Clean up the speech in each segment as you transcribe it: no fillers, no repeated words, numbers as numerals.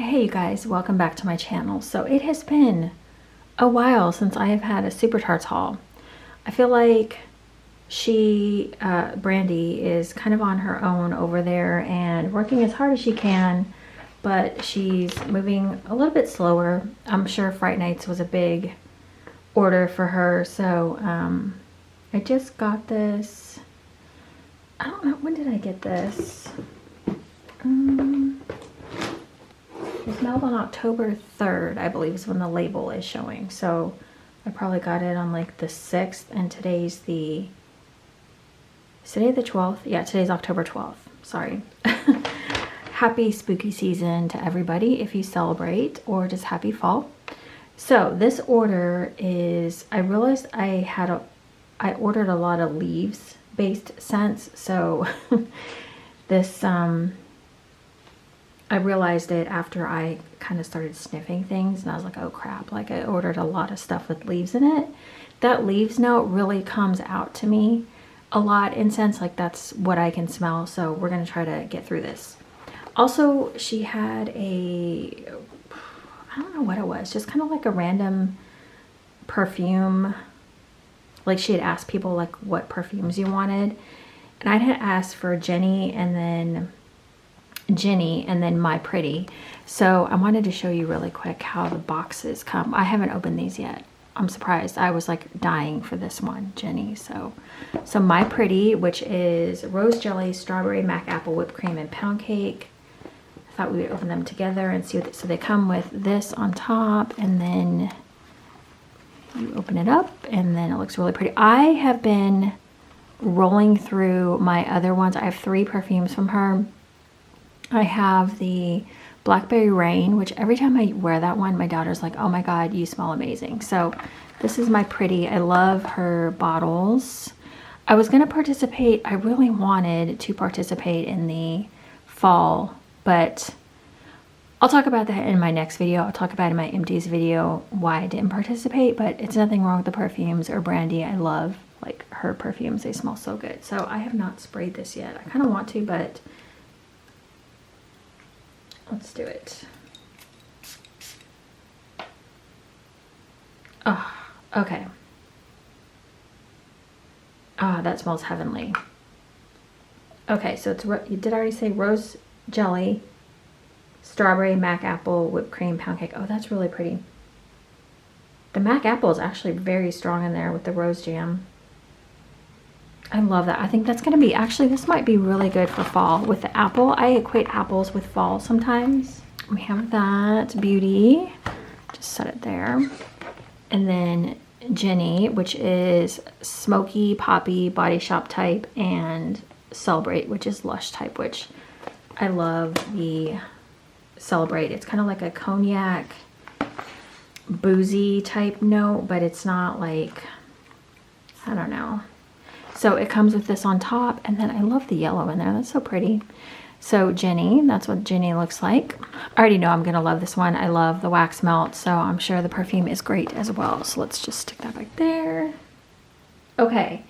Hey you guys, welcome back to my channel. So it has been a while since I have had a Super Tarts haul. I feel like Brandy is kind of on her own over there and working as hard as she can, but she's moving a little bit slower. I'm sure Fright Nights was a big order for her, so I just got this. I don't know, when did I get this? It was mailed on October 3rd, I believe, is when the label is showing. So I probably got it on like the 6th, and today's the, is today the 12th? Yeah, today's October 12th. Sorry. Happy spooky season to everybody if you celebrate, or just happy fall. So this order is, I realized I ordered a lot of leaves based scents. So this, I realized it after I kind of started sniffing things, and I was like, oh crap, like I ordered a lot of stuff with leaves in it. That leaves note really comes out to me a lot in scents, like that's what I can smell. So we're going to try to get through this. Also, she had I don't know what it was, just kind of like a random perfume. Like she had asked people like what perfumes you wanted. And I had asked for Ginny and then My Pretty. So I wanted to show you really quick how the boxes come. I haven't opened these yet. I'm surprised. I was like dying for this one, Ginny. So My Pretty, which is rose jelly, strawberry, mac apple, whipped cream, and pound cake. I thought we would open them together and see what so they come with this on top, and then you open it up and then it looks really pretty. I have been rolling through my other ones. I have 3 perfumes from her. I have the Blackberry Rain, which every time I wear that one, my daughter's like, oh my God, you smell amazing. So this is My Pretty. I love her bottles. I was going to participate. I really wanted to participate in the fall, but I'll talk about that in my next video. I'll talk about in my empties video why I didn't participate, but it's nothing wrong with the perfumes or Brandy. I love like her perfumes. They smell so good. So I have not sprayed this yet. I kind of want to, but let's do it. Oh, okay. Ah, oh, that smells heavenly. Okay, so it's, did I already say rose jelly, strawberry, mac apple, whipped cream, pound cake? Oh, that's really pretty. The mac apple is actually very strong in there with the rose jam. I love that. I think that's going to be, actually, this might be really good for fall with the apple. I equate apples with fall sometimes. We have that beauty. Just set it there. And then Ginny, which is smoky, poppy, body shop type, and Celebrate, which is lush type, which I love the Celebrate. It's kind of like a cognac, boozy type note, but it's not like, I don't know. So it comes with this on top, and then I love the yellow in there. That's so pretty. So Ginny, that's what Ginny looks like. I already know I'm gonna love this one. I love the wax melt, so I'm sure the perfume is great as well. So let's just stick that back there. Okay,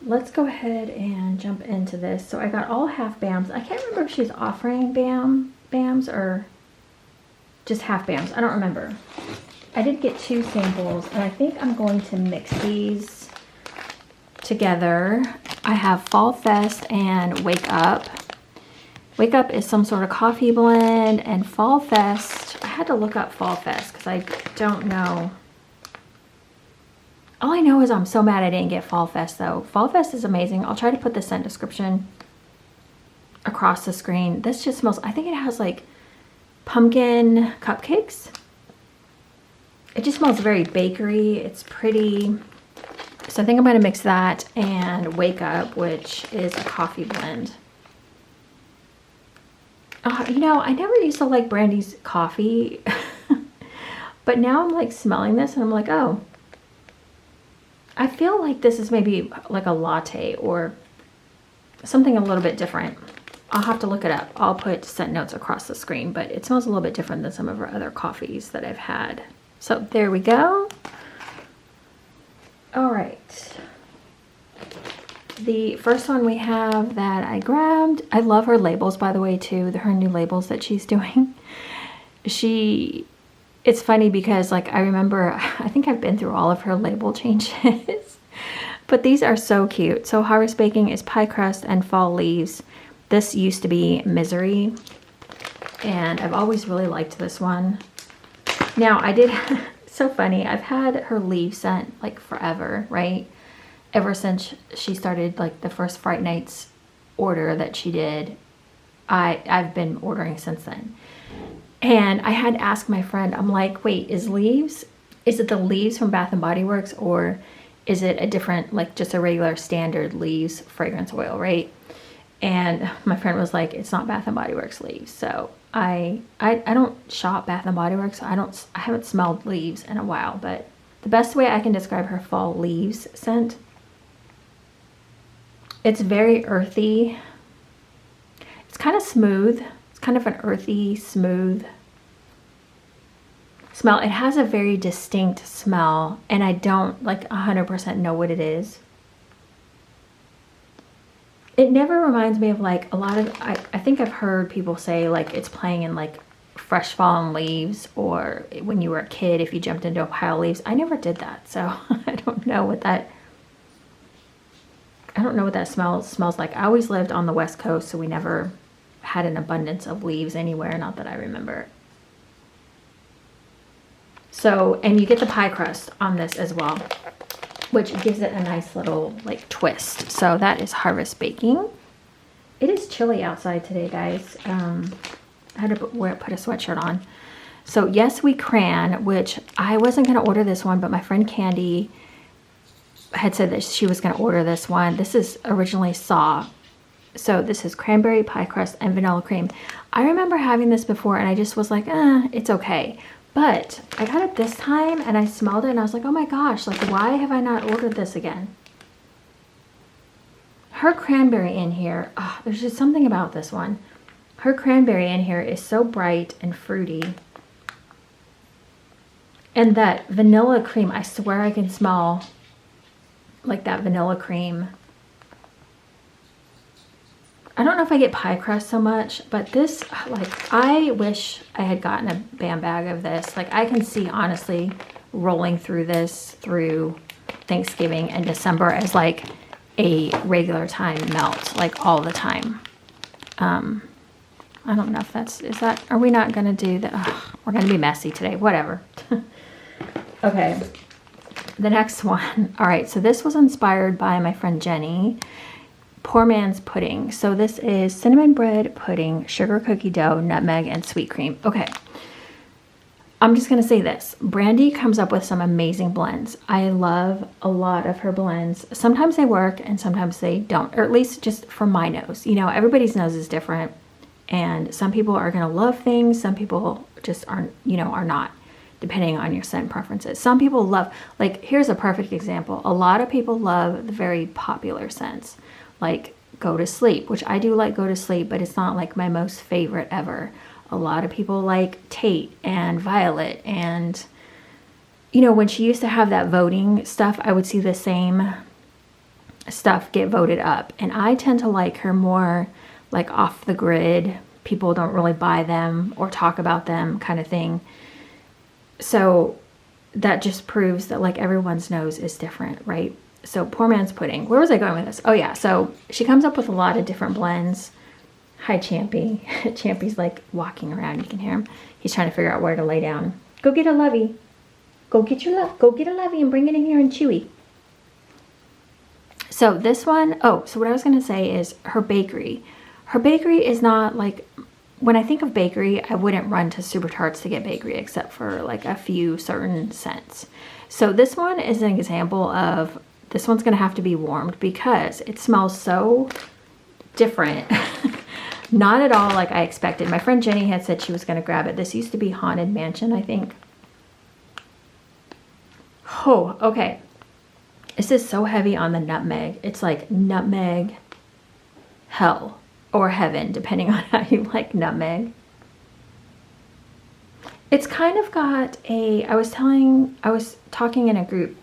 let's go ahead and jump into this. So I got all half BAMs. I can't remember if she's offering BAMs or just half BAMs. I don't remember. I did get 2 samples, and I think I'm going to mix these together. I have Fall Fest and Wake Up. Wake Up is some sort of coffee blend, and Fall Fest, I had to look up Fall Fest because I don't know. All I know is I'm so mad I didn't get Fall Fest though. Fall Fest is amazing. I'll try to put the scent description across the screen. This just smells, I think it has like pumpkin cupcakes. It just smells very bakery. It's pretty. So I think I'm going to mix that and Wake Up, which is a coffee blend. You know, I never used to like Brandy's coffee, but now I'm like smelling this and I'm like, oh, I feel like this is maybe like a latte or something a little bit different. I'll have to look it up. I'll put scent notes across the screen, but it smells a little bit different than some of our other coffees that I've had. So there we go. All right. The first one we have that I grabbed, I love her labels, by the way, too. Her new labels that she's doing. it's funny because like I remember, I think I've been through all of her label changes, but these are so cute. So Harvest Baking is pie crust and fall leaves. This used to be Misery, and I've always really liked this one. Now I did, so funny, I've had her leaf scent like forever, right? Ever since she started like the first Fright Nights order that she did, I've been ordering since then. And I had to ask my friend, I'm like, wait, is it the leaves from Bath and Body Works, or is it a different, like just a regular standard leaves fragrance oil, right? And my friend was like, it's not Bath and Body Works leaves. So I don't shop Bath and Body Works. So I haven't smelled leaves in a while, but the best way I can describe her fall leaves scent, it's very earthy. It's kind of smooth. It's kind of an earthy, smooth smell. It has a very distinct smell, and I don't like 100% know what it is. It never reminds me of like a lot of, I think I've heard people say like it's playing in like fresh fallen leaves, or when you were a kid if you jumped into a pile of leaves. I never did that, so I don't know what that smells like. I always lived on the West Coast, so we never had an abundance of leaves anywhere, not that I remember. So, and you get the pie crust on this as well, which gives it a nice little like twist. So that is Harvest Baking. It is chilly outside today, guys. I had to put a sweatshirt on. So Yes We Cran, which I wasn't going to order this one, but my friend Candy had said that she was going to order this one. This is originally Saw. So this is cranberry pie crust and vanilla cream. I remember having this before and I just was like, it's okay. But I got it this time and I smelled it and I was like, oh my gosh, like why have I not ordered this again? Her cranberry in here, there's just something about this one. Her cranberry in here is so bright and fruity. And that vanilla cream, I swear I can smell like that vanilla cream. I don't know if I get pie crust so much, but this, like, I wish I had gotten a BAM bag of this. Like, I can see, honestly, rolling through this through Thanksgiving and December as, like, a regular time melt, like, all the time. I don't know if are we not going to do that? We're going to be messy today. Whatever. Okay. The next one. All right, so this was inspired by my friend Jenny. Poor Man's Pudding. So this is cinnamon bread pudding, sugar cookie dough, nutmeg, and sweet cream. Okay. I'm just going to say this. Brandy comes up with some amazing blends. I love a lot of her blends. Sometimes they work and sometimes they don't, or at least just for my nose. You know, everybody's nose is different, and some people are going to love things. Some people just aren't, are not, depending on your scent preferences. Some people love, like, here's a perfect example. A lot of people love the very popular scents, like Go to Sleep, which I do like Go to Sleep, but it's not like my most favorite ever. A lot of people like Tate and Violet, and when she used to have that voting stuff, I would see the same stuff get voted up, and I tend to like her more like off the grid. People don't really buy them or talk about them kind of thing. So that just proves that like everyone's nose is different, right? So Poor Man's Pudding. Where was I going with this? Oh yeah, so she comes up with a lot of different blends. Hi, Champy. Champy's like walking around. You can hear him. He's trying to figure out where to lay down. Go get a lovey. Go get your love. Go get a lovey and bring it in here and chewy. So this one, so what I was going to say is her bakery. Her bakery is not like, when I think of bakery, I wouldn't run to Super Tarts to get bakery except for like a few certain scents. So this one is an example of, this one's going to have to be warmed because it smells so different. Not at all like I expected. My friend Jenny had said she was going to grab it. This used to be Haunted Mansion, I think. Oh, okay. This is so heavy on the nutmeg. It's like nutmeg hell or heaven, depending on how you like nutmeg. It's kind of got a, I was talking in a group,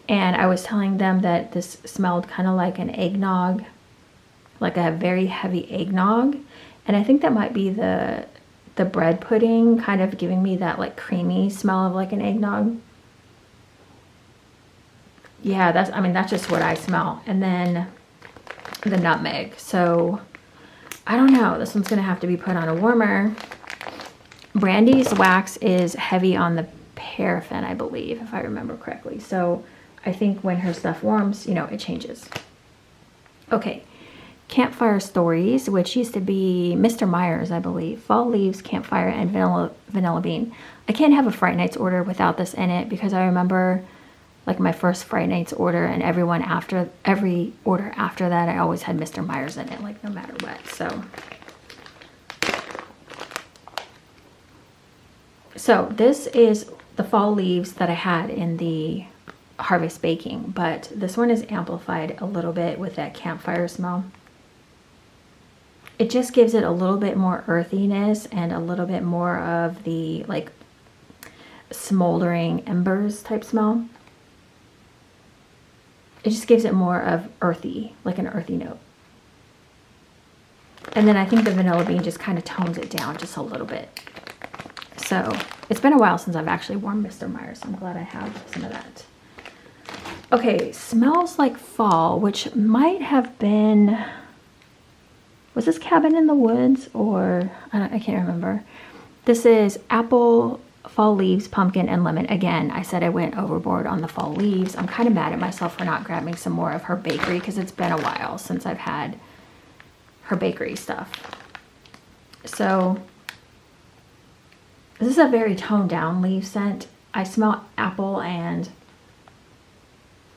and I was telling them that this smelled kind of like an eggnog, like a very heavy eggnog. And I think that might be the the bread pudding, kind of giving me that like creamy smell of like an eggnog. Yeah, that's just what I smell. And then the nutmeg. So I don't know, this one's gonna have to be put on a warmer. Brandy's wax is heavy on the paraffin, I believe, if I remember correctly. So I think when her stuff warms, you know, it changes. Okay, Campfire Stories, which used to be Mr. Myers, I believe. Fall Leaves, Campfire, and Vanilla Bean. I can't have a Fright Nights order without this in it, because I remember like my first Fright Nights order, and every order after that, I always had Mr. Myers in it, like no matter what. So this is the Fall Leaves that I had in the Harvest Baking, but this one is amplified a little bit with that campfire smell. It just gives it a little bit more earthiness and a little bit more of the like smoldering embers type smell. It just gives it more of earthy, like an earthy note. And then I think the Vanilla Bean just kind of tones it down just a little bit. So it's been a while since I've actually worn Mr. Myers. So I'm glad I have some of that. Okay, Smells Like Fall, which might have been, was this Cabin in the Woods, or I can't remember. This is Apple, Fall Leaves, Pumpkin, and Lemon. Again, I said I went overboard on the Fall Leaves. I'm kind of mad at myself for not grabbing some more of her bakery, because it's been a while since I've had her bakery stuff. So this is a very toned down leaf scent. I smell apple and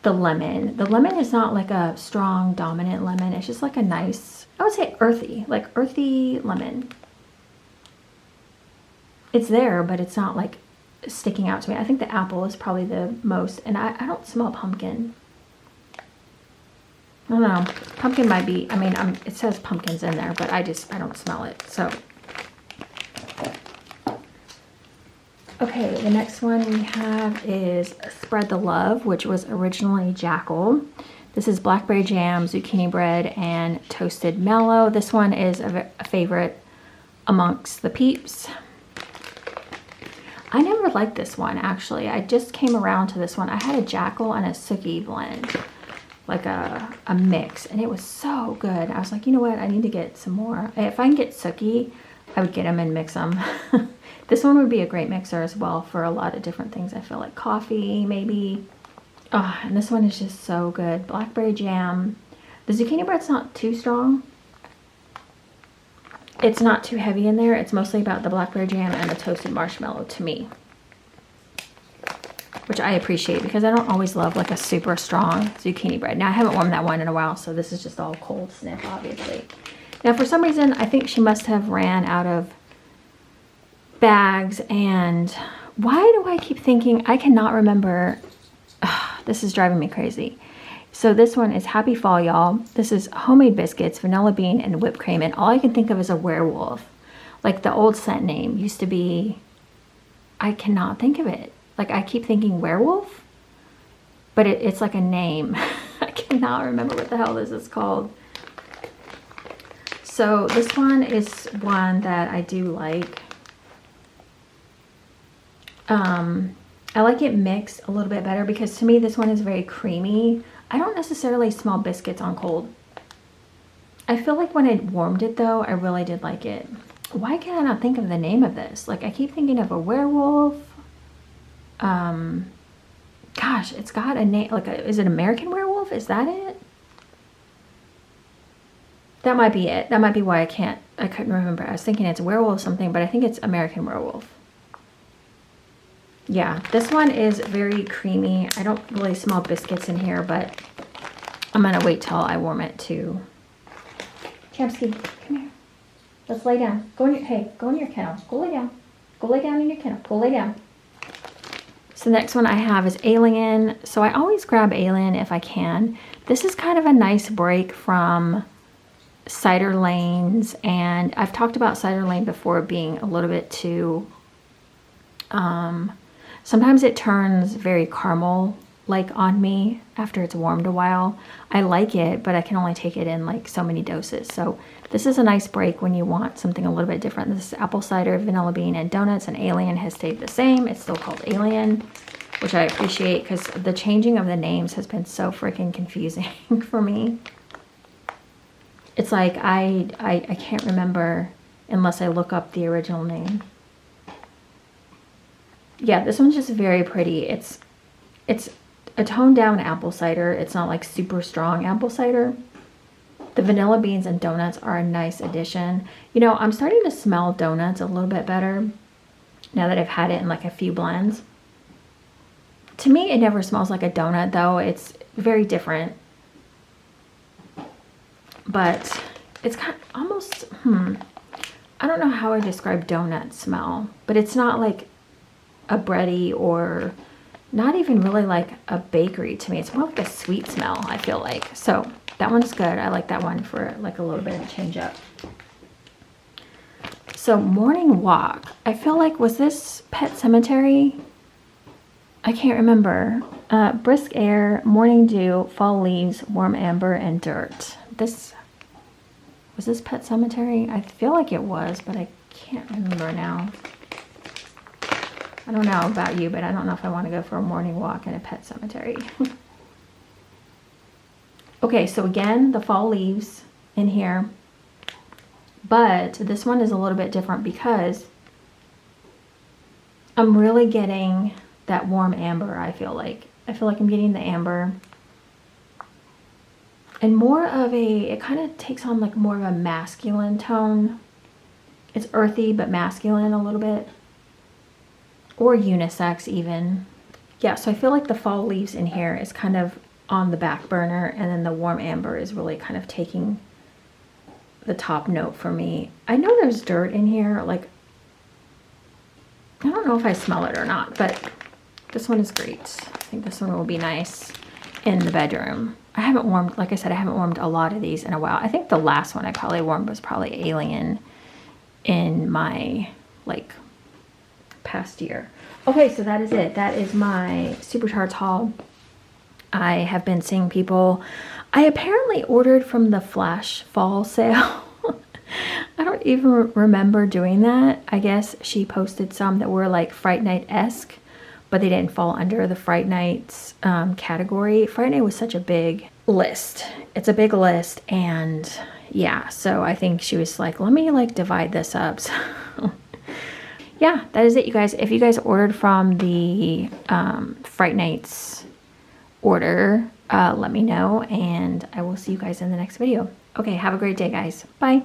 the lemon. The lemon is not like a strong dominant lemon. It's just like a nice, I would say earthy, like earthy lemon. It's there, but it's not like sticking out to me. I think the apple is probably the most, and I don't smell pumpkin. I don't know. Pumpkin might be, I mean, it says pumpkin's in there, but I don't smell it. So, okay, the next one we have is Spread the Love, which was originally Jackal. This is blackberry jam, zucchini bread, and toasted mallow. This one is a favorite amongst the peeps. I never liked this one, actually. I just came around to this one. I had a Jackal and a Suki blend, like a mix, and it was so good. I was like, you know what? I need to get some more. If I can get Suki, I would get them and mix them. This one would be a great mixer as well for a lot of different things. I feel like coffee, maybe. Oh, and this one is just so good. Blackberry jam. The zucchini bread's not too strong. It's not too heavy in there. It's mostly about the blackberry jam and the toasted marshmallow to me, which I appreciate, because I don't always love like a super strong zucchini bread. Now, I haven't warmed that one in a while, so this is just all cold sniff, obviously. Now, for some reason, I think she must have ran out of bags, and why do I keep thinking, I cannot remember. This is driving me crazy. So this one is Happy Fall, y'all. This is homemade biscuits, vanilla bean, and whipped cream, and all I can think of is a werewolf. Like the old scent name used to be, I cannot think of it. Like I keep thinking werewolf, but it's like a name. I cannot remember what the hell this is called. So this one is one that I do like. I like it mixed a little bit better, because to me this one is very creamy. I don't necessarily smell biscuits on cold. I feel like when I warmed it though, I really did like it. Why can I not think of the name of this? Like I keep thinking of a werewolf. Gosh, it's got a name, like is it American Werewolf? Is that it? That might be it. That might be why I couldn't remember. I was thinking it's werewolf something, but I think it's American Werewolf. Yeah, this one is very creamy. I don't really smell biscuits in here, but I'm gonna wait till I warm it too. Chamsky, come here. Let's lay down. Go in your kennel. Go lay down. Go lay down in your kennel. Go lay down. So the next one I have is Alien. So I always grab Alien if I can. This is kind of a nice break from Cider Lanes, and I've talked about Cider Lane before being a little bit too, sometimes it turns very caramel like on me after it's warmed a while. I like it, but I can only take it in like so many doses. So this is a nice break when you want something a little bit different. This is apple cider, vanilla bean, and donuts, and Alien has stayed the same. It's still called Alien, which I appreciate because the changing of the names has been so freaking confusing for me. It's like I can't remember unless I look up the original name. Yeah, this one's just very pretty. It's a toned down apple cider. It's not like super strong apple cider. The vanilla beans and donuts are a nice addition. You know, I'm starting to smell donuts a little bit better now that I've had it in like a few blends. To me, it never smells like a donut though. It's very different. But it's kind of almost, I don't know how I describe donut smell, but it's not like a bready or not even really like a bakery to me. It's more like a sweet smell, I feel like. So that one's good. I like that one for like a little bit of a change up. So morning walk. I feel like, was this Pet Cemetery? I can't remember. Brisk air, morning dew, fall leaves, warm amber, and dirt. Was this Pet Cemetery? I feel like it was, but I can't remember now. I don't know about you, but I don't know if I want to go for a morning walk in a pet cemetery. Okay, so again, the fall leaves in here. But this one is a little bit different because I'm really getting that warm amber, I feel like. I feel like I'm getting the amber. And more of a, it kind of takes on like more of a masculine tone. It's earthy, but masculine a little bit. Or unisex even. Yeah, so I feel like the fall leaves in here is kind of on the back burner, and then the warm amber is really kind of taking the top note for me. I know there's dirt in here, like, I don't know if I smell it or not, but this one is great. I think this one will be nice in the bedroom. I haven't warmed, like I said, I haven't warmed a lot of these in a while. I think the last one I probably warmed was probably Alien in my, like, past year. Okay, so that is it. That is my Super Tarts haul. I have been seeing people, I apparently ordered from the Flash fall sale. I don't even remember doing that. I guess she posted some that were like Fright Night-esque, but they didn't fall under the Fright Nights category. Fright Night was such a big list. It's a big list, and yeah, so I think she was like, let me like divide this up. So yeah, that is it, you guys. If you guys ordered from the Fright Nights order, let me know, and I will see you guys in the next video. Okay, have a great day, guys. Bye.